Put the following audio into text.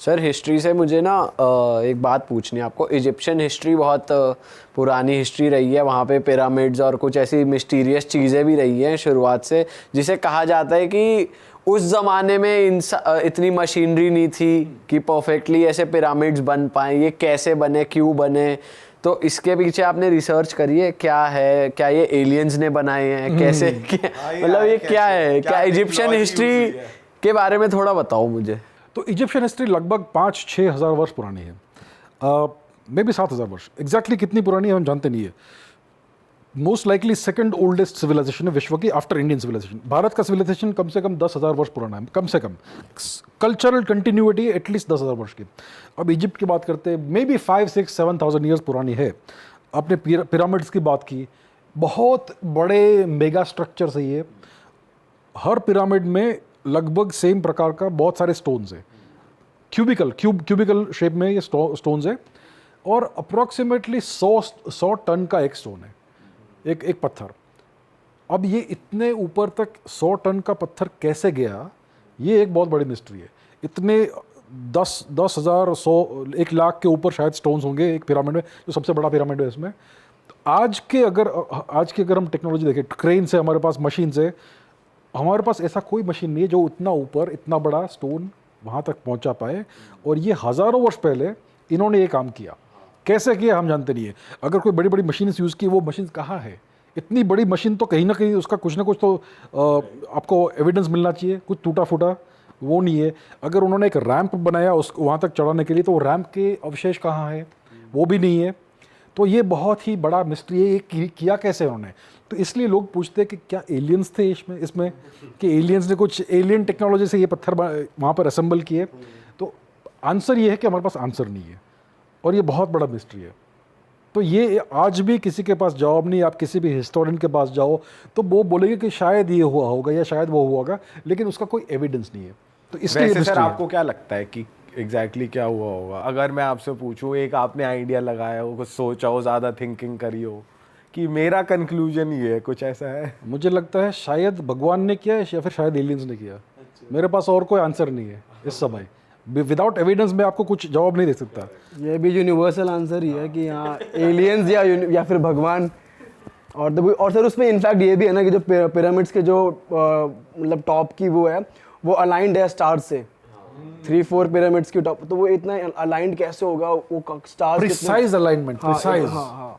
Sir history से मुझे ना एक बात पूछनी है आपको। इजिप्शियन हिस्ट्री बहुत पुरानी हिस्ट्री रही है, वहाँ पे पिरामिड्स और कुछ ऐसी मिस्टीरियस चीज़ें भी रही हैं शुरुआत से, जिसे कहा जाता है कि उस ज़माने में इतनी मशीनरी नहीं थी कि परफेक्टली ऐसे पिरामिड्स बन पाएँ। ये कैसे बने, क्यों बने? तो इसके पीछे आपने रिसर्च करी है? क्या है, क्या ये एलियंस ने बनाए हैं, कैसे मतलब ये क्या है? क्या इजिप्शियन हिस्ट्री के बारे में थोड़ा बताओ मुझे। तो इजिप्शियन हिस्ट्री लगभग 5-6 हज़ार वर्ष पुरानी है, मे बी 7,000 वर्ष। एग्जैक्टली कितनी पुरानी है हम जानते नहीं है। Most likely second oldest civilisation है विश्व की आफ्टर इंडियन सिविलाइजेशन। भारत का सिविलाइजेशन कम से कम 10,000 वर्ष पुराना है, कम से कम। कल्चरल कंटिन्यूटी एटलीस्ट 10,000 वर्ष की। अब इजिप्ट की बात करते हैं, मे बी 5-6-7,000 ईयर्स पुरानी है। आपने पिरामिड्स की बात की, बहुत बड़े मेगा स्ट्रक्चर्स है ये। हर पिरामिड में लगभग सेम प्रकार का बहुत सारे स्टोन्स है, क्यूबिकल शेप में ये स्टोन्स है, और अप्रॉक्सीमेटली 100 टन का एक स्टोन है, एक पत्थर। अब ये इतने ऊपर तक 100 टन का पत्थर कैसे गया, ये एक बहुत बड़ी मिस्ट्री है। इतने 10,000, 100, 1 लाख के ऊपर शायद स्टोन्स होंगे एक पिरामिड में, जो सबसे बड़ा पिरामिड है इसमें। आज के अगर हम टेक्नोलॉजी देखें, क्रेन से, हमारे पास मशीन से, हमारे पास ऐसा कोई मशीन नहीं है जो उतना ऊपर इतना बड़ा स्टोन वहाँ तक पहुँचा पाए। और ये हज़ारों वर्ष पहले इन्होंने ये काम किया। कैसे किया हम जानते नहीं है। अगर कोई बड़ी बड़ी मशीन यूज़ की, वो मशीन कहाँ है? इतनी बड़ी मशीन तो कहीं ना कहीं उसका कुछ ना कुछ तो आपको एविडेंस मिलना चाहिए। कुछ टूटा फूटा वो नहीं है। अगर उन्होंने एक रैंप बनाया उस वहाँ तक चढ़ाने के लिए, तो वो रैंप के अवशेष कहाँ है? वो भी नहीं है। तो ये बहुत ही बड़ा मिस्ट्री है, ये किया कैसे उन्होंने। तो इसलिए लोग पूछते हैं कि क्या एलियंस थे इसमें कि एलियंस ने कुछ एलियन टेक्नोलॉजी से ये पत्थर वहाँ पर असेंबल किए। तो आंसर ये है कि हमारे पास आंसर नहीं है, और ये बहुत बड़ा मिस्ट्री है। तो ये आज भी किसी के पास जवाब नहीं। आप किसी भी हिस्टोरियन के पास जाओ तो वो बोलेंगे कि शायद ये हुआ होगा या शायद वो हुआ होगा, लेकिन उसका कोई एविडेंस नहीं है। तो इसलिए सर आपको क्या लगता है कि एग्जैक्टली क्या हुआ होगा? अगर मैं आपसे पूछूं, एक आपने आइडिया लगाया हो, कुछ सोचा हो, ज़्यादा थिंकिंग करी हो कि मेरा कंक्लूजन ये है, कुछ ऐसा है? मुझे लगता है शायद भगवान ने किया है या फिर शायद एलियंस ने किया। मेरे पास और कोई आंसर नहीं है इस समय। विदाउट एविडेंस में आपको कुछ जवाब नहीं दे सकता। ये भी यूनिवर्सल आंसर ही है कि हाँ एलियंस या फिर भगवान। और सर उसमें इनफैक्ट ये भी है ना कि जो पिरामिड्स के जो मतलब टॉप की वो है, वो अलाइंड है स्टार से। 3-4 पिरामिड्स की टॉप, तो वो इतना अलाइंड कैसे होगा? वो स्टार प्रिसाइज अलाइनमेंट, प्रिसाइज। हाँ हाँ